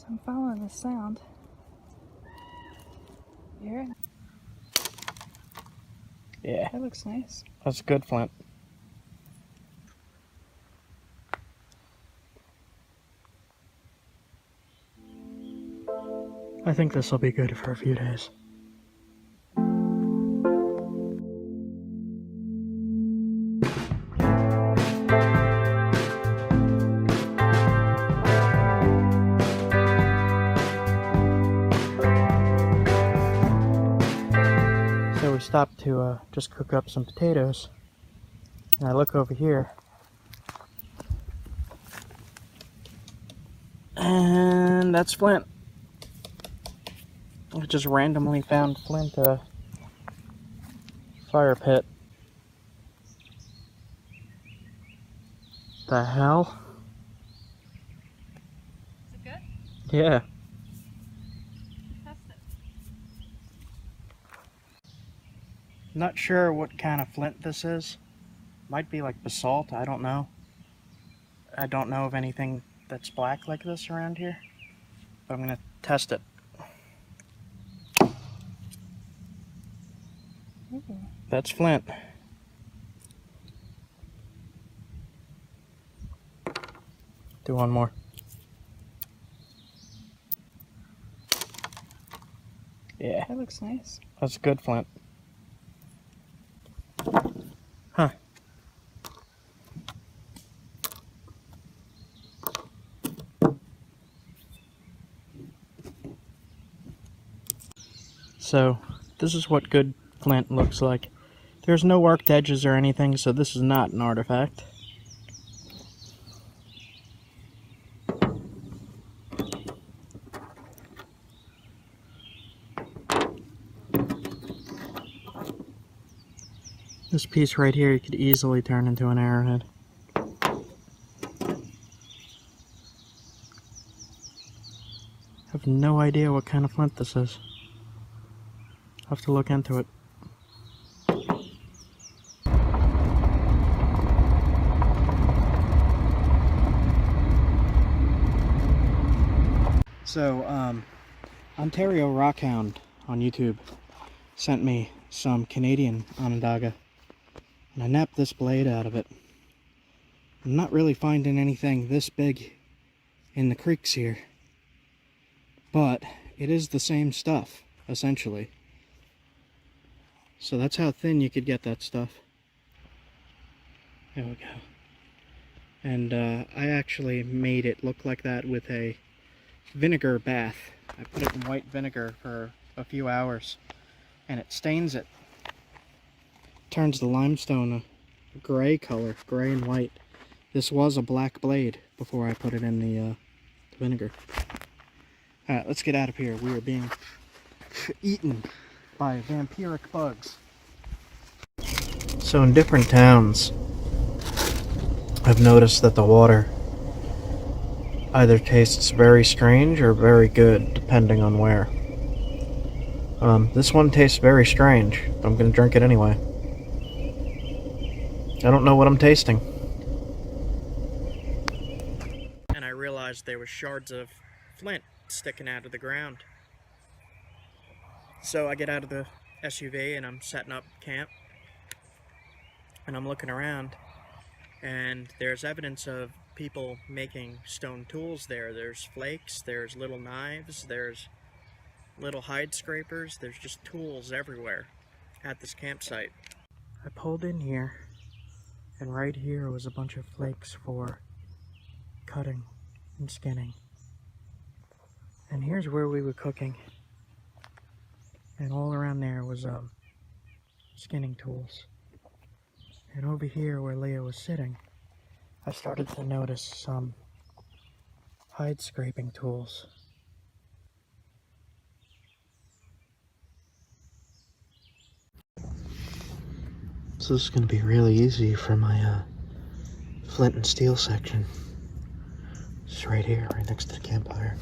So I'm following the sound. You hear it? Yeah. That looks nice. That's good flint. I think this will be good for a few days. So we stopped to just cook up some potatoes, and I look over here, and that's flint. I just randomly found flint at a fire pit. The hell? Is it good? Yeah. Test it. Not sure what kind of flint this is. Might be like basalt, I don't know. I don't know of anything that's black like this around here. But I'm gonna test it. Ooh. That's flint. Do one more. Yeah. That looks nice. That's good flint. Huh. So, this is what good flint looks like. There's no arced edges or anything, so this is not an artifact. This piece right here you could easily turn into an arrowhead. I have no idea what kind of flint this is. I'll have to look into it. So, Ontario Rockhound on YouTube sent me some Canadian Onondaga, and I napped this blade out of it. I'm not really finding anything this big in the creeks here, but it is the same stuff, essentially. So that's how thin you could get that stuff. There we go. And I actually made it look like that with a vinegar bath. I put it in white vinegar for a few hours, and it stains it. Turns the limestone a gray color, gray and white. This was a black blade before I put it in the vinegar. Alright, let's get out of here. We are being eaten by vampiric bugs. So in different towns, I've noticed that the water either tastes very strange or very good, depending on where. This one tastes very strange, but I'm going to drink it anyway. I don't know what I'm tasting. And I realized there were shards of flint sticking out of the ground. So I get out of the SUV and I'm setting up camp. And I'm looking around, and there's evidence of people making stone tools there. There's flakes, there's little knives, there's little hide scrapers, there's just tools everywhere at this campsite. I pulled in here, and right here was a bunch of flakes for cutting and skinning. And here's where we were cooking. And all around there was skinning tools. And over here where Leah was sitting, I started to notice some hide scraping tools. So this is going to be really easy for my flint and steel section. Just right here, right next to the campfire.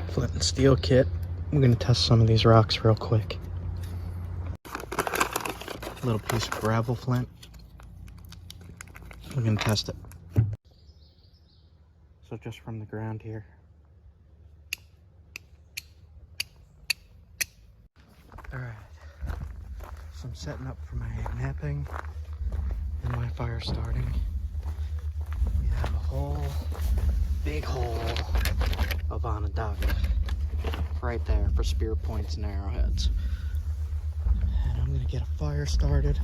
Flint and steel kit. I'm going to test some of these rocks real quick. A little piece of gravel flint. I'm gonna test it. So just from the ground here. Alright. So I'm setting up for my napping and my fire starting. We have a whole big hole of Onondaga right there for spear points and arrowheads. And I'm gonna get a fire started.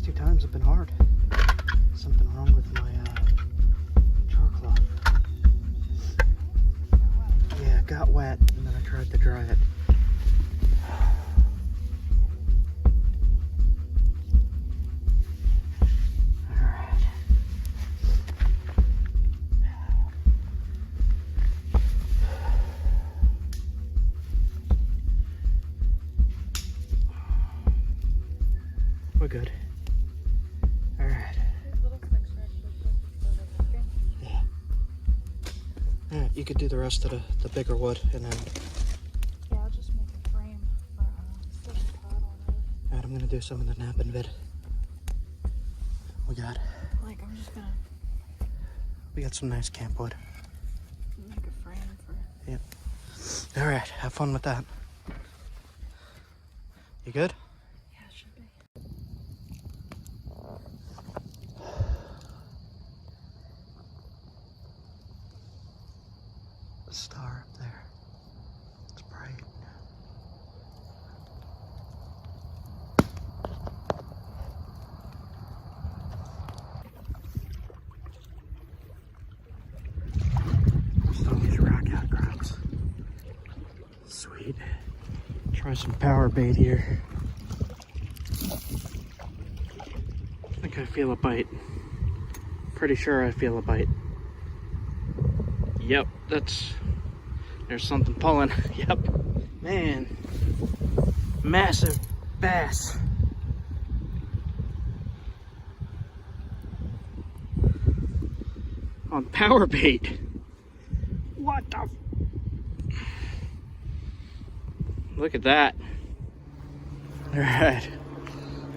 Last 2 times have been hard. Something wrong with my char cloth. Yeah, it got wet and then I tried to dry it. We're good. Alright. Yeah. Alright, you could do the rest of the bigger wood and then. Yeah, I'll just make a frame for stick a pot on it. Alright, I'm gonna do some of the napping vid. We got. Like, I'm just gonna We got some nice camp wood. make a frame for. Yep. Alright, have fun with that. You good? Yeah, it should be. The star up there. It's bright. Still these rock outcrops. Sweet. Try some power bait here. I think I feel a bite. Pretty sure I feel a bite. Yep, there's something pulling. Yep. Man. Massive bass. On power bait. What the? Look at that. Alright.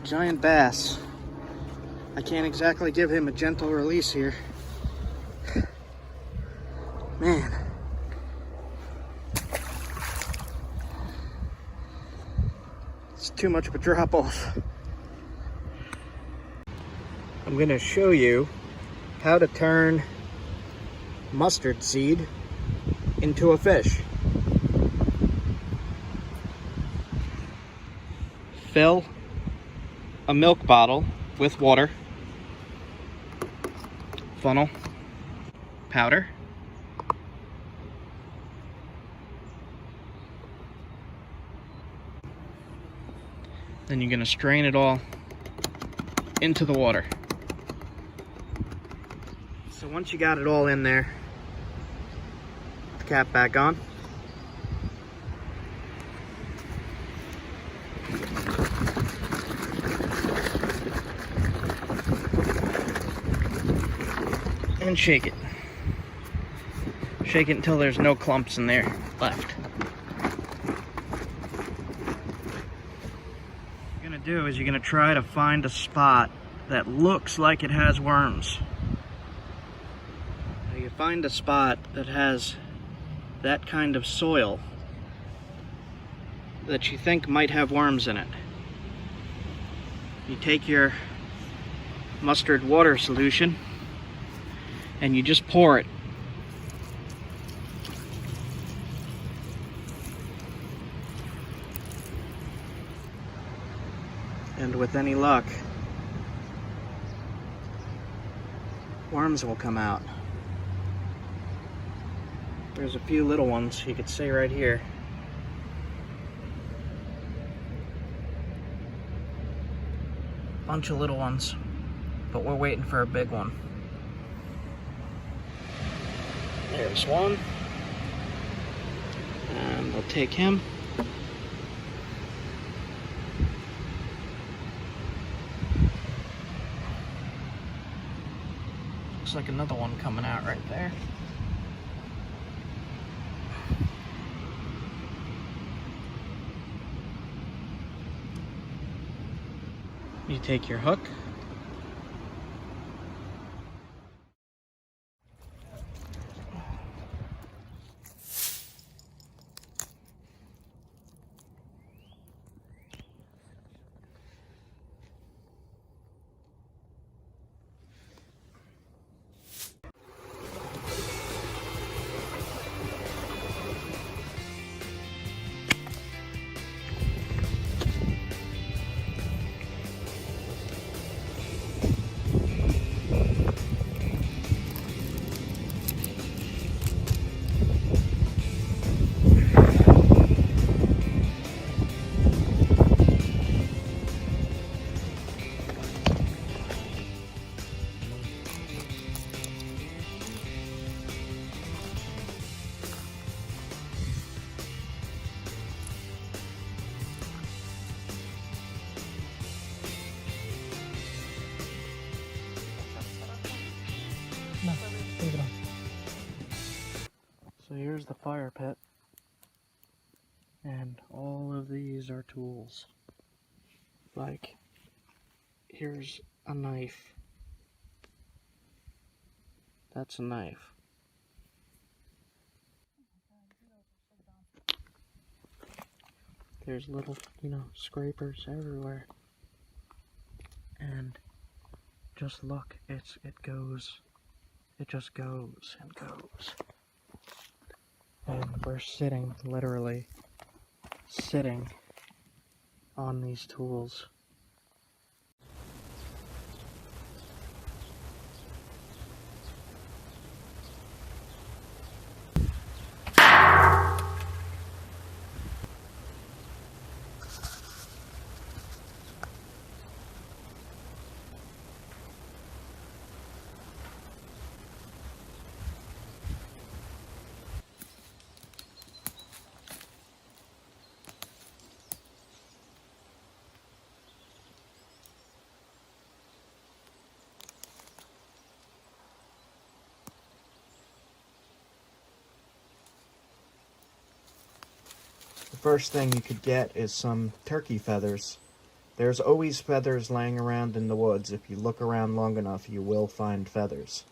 Giant bass. I can't exactly give him a gentle release here. Man. It's too much of a drop off. I'm going to show you how to turn mustard seed into a fish. Fill a milk bottle with water, funnel, powder, then you're going to strain it all into the water. So once you got it all in there, put the cap back on. And shake it. Shake it until there's no clumps in there left. What you're gonna do is you're gonna try to find a spot that looks like it has worms. Now you find a spot that has that kind of soil that you think might have worms in it. You take your mustard water solution and you just pour it. And with any luck, worms will come out. There's a few little ones you could see right here. Bunch of little ones, but we're waiting for a big one. There's one, and we'll take him. Looks like another one coming out right there. You take your hook. here's the fire pit. And all of these are tools. Like, here's a knife. That's a knife. There's little, scrapers everywhere. And just look, it just goes and goes. And we're literally sitting on these tools. The first thing you could get is some turkey feathers. There's always feathers laying around in the woods. If you look around long enough, you will find feathers.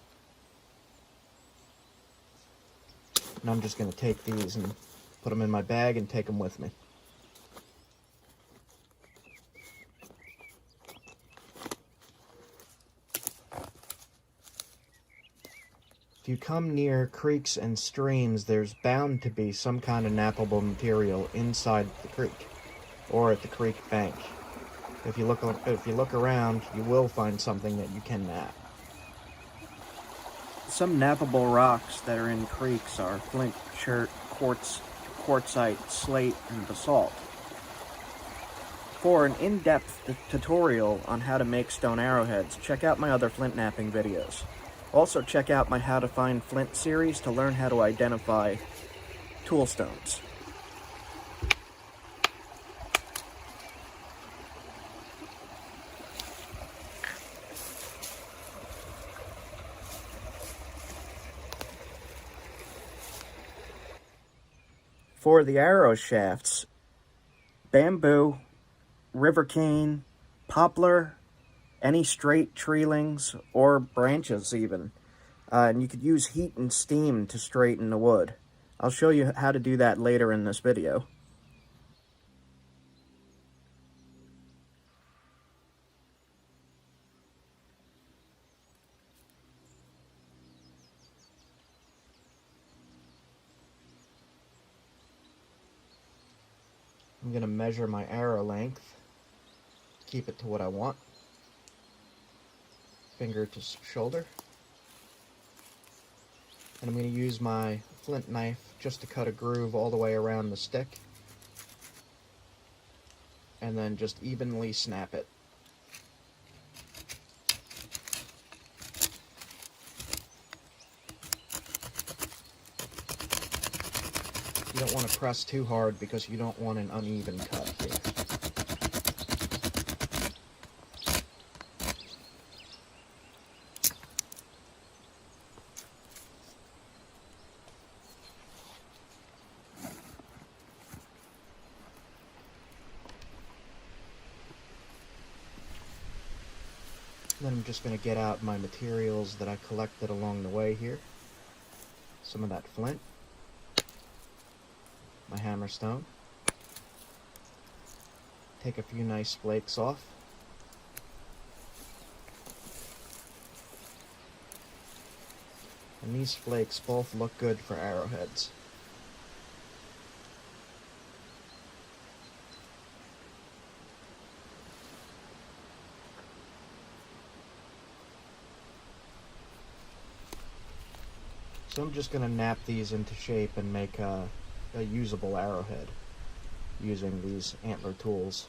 And I'm just going to take these and put them in my bag and take them with me. If you come near creeks and streams, there's bound to be some kind of nappable material inside the creek or at the creek bank. If you look around, you will find something that you can nap. Some nappable rocks that are in creeks are flint, chert, quartzite, slate, and basalt. For an in-depth tutorial on how to make stone arrowheads, check out my other flint napping videos. Also check out my How to Find Flint series to learn how to identify tool stones. For the arrow shafts, bamboo, river cane, poplar, any straight treelings, or branches even. And you could use heat and steam to straighten the wood. I'll show you how to do that later in this video. I'm going to measure my arrow length, keep it to what I want. Finger to shoulder. And I'm going to use my flint knife just to cut a groove all the way around the stick. And then just evenly snap it. You don't want to press too hard because you don't want an uneven cut here. Then I'm just going to get out my materials that I collected along the way here. Some of that flint, my hammerstone, take a few nice flakes off, and these flakes both look good for arrowheads. So I'm just going to nap these into shape and make a usable arrowhead using these antler tools.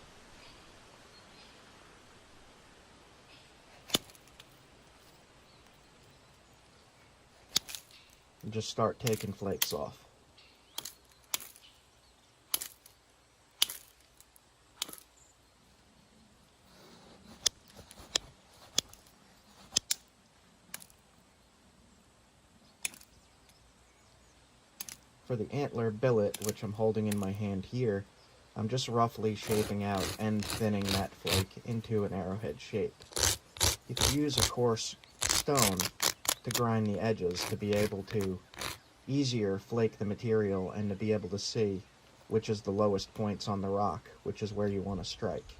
And just start taking flakes off. for the antler billet, which I'm holding in my hand here, I'm just roughly shaping out and thinning that flake into an arrowhead shape. You could use a coarse stone to grind the edges to be able to easier flake the material and to be able to see which is the lowest points on the rock, which is where you want to strike.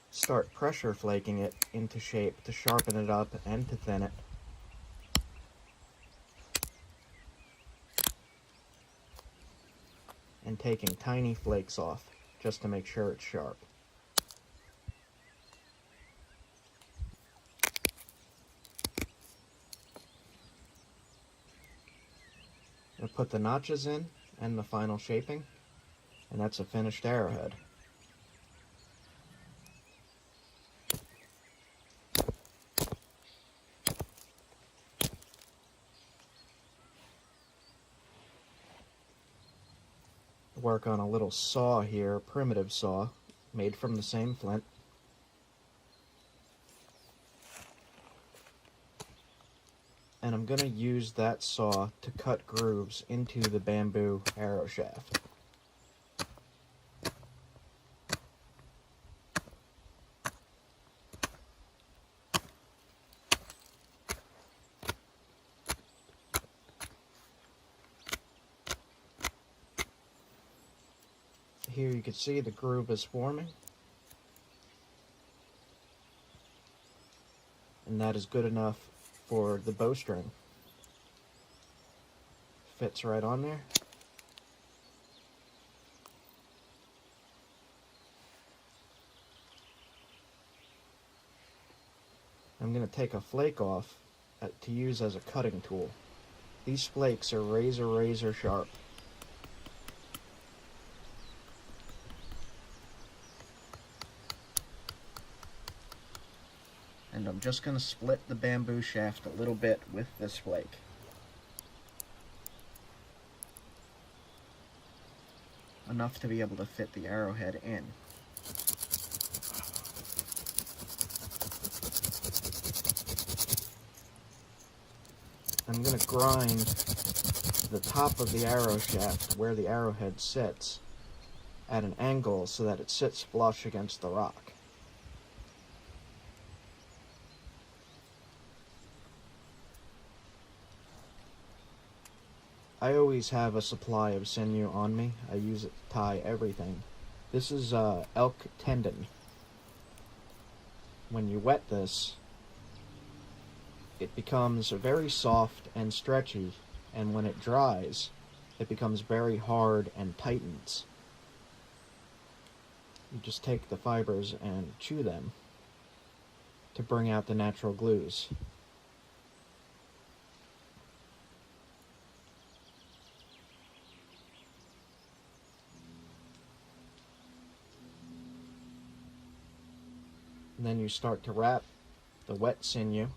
Start pressure flaking it into shape to sharpen it up and to thin it. And taking tiny flakes off just to make sure it's sharp. I'll put the notches in and the final shaping, and that's a finished arrowhead. Work on a little saw here, primitive saw, made from the same flint. And I'm going to use that saw to cut grooves into the bamboo arrow shaft. Here you can see the groove is forming. And that is good enough for the bowstring. Fits right on there. I'm going to take a flake off to use as a cutting tool. These flakes are razor sharp. And I'm just going to split the bamboo shaft a little bit with this flake. Enough to be able to fit the arrowhead in. I'm going to grind the top of the arrow shaft where the arrowhead sits at an angle so that it sits flush against the rock. I always have a supply of sinew on me. I use it to tie everything. This is elk tendon. When you wet this, it becomes very soft and stretchy, and when it dries, it becomes very hard and tightens. You just take the fibers and chew them to bring out the natural glues. And then you start to wrap the wet sinew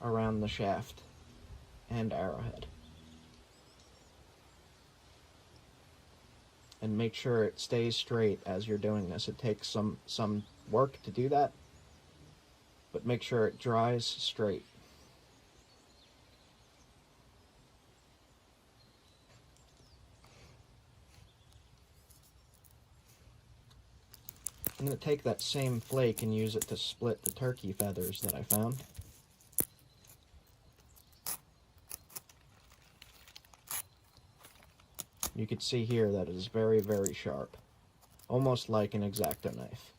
around the shaft and arrowhead. And make sure it stays straight as you're doing this. It takes some work to do that, but make sure it dries straight. I'm going to take that same flake and use it to split the turkey feathers that I found. You can see here that it is very sharp, almost like an X-Acto knife.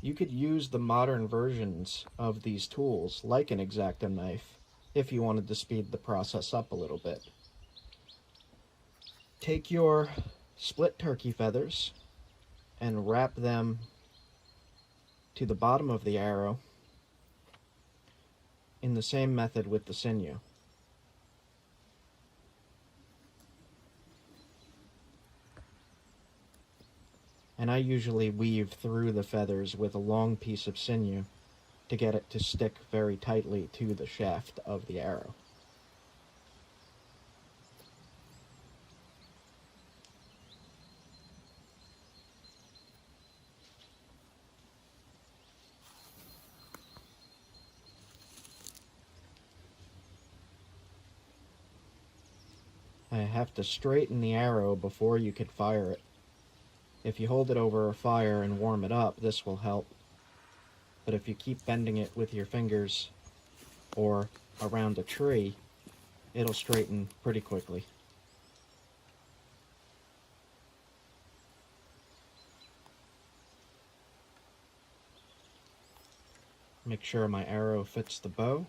You could use the modern versions of these tools like an X-Acto knife if you wanted to speed the process up a little bit. Take your split turkey feathers and wrap them to the bottom of the arrow in the same method with the sinew. And I usually weave through the feathers with a long piece of sinew to get it to stick very tightly to the shaft of the arrow. I have to straighten the arrow before you could fire it. If you hold it over a fire and warm it up, this will help. But if you keep bending it with your fingers or around a tree, it'll straighten pretty quickly. Make sure my arrow fits the bow.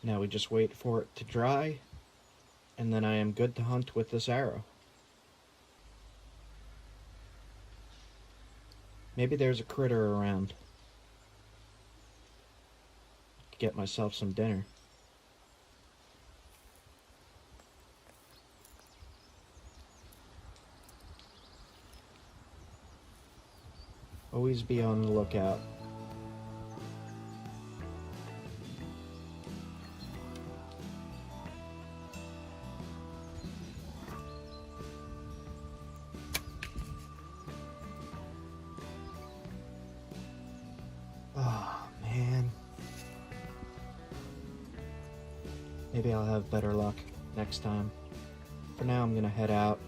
Now we just wait for it to dry, and then I am good to hunt with this arrow. Maybe there's a critter around. Get myself some dinner. Always be on the lookout. Oh, man. Maybe I'll have better luck next time. For now, I'm gonna head out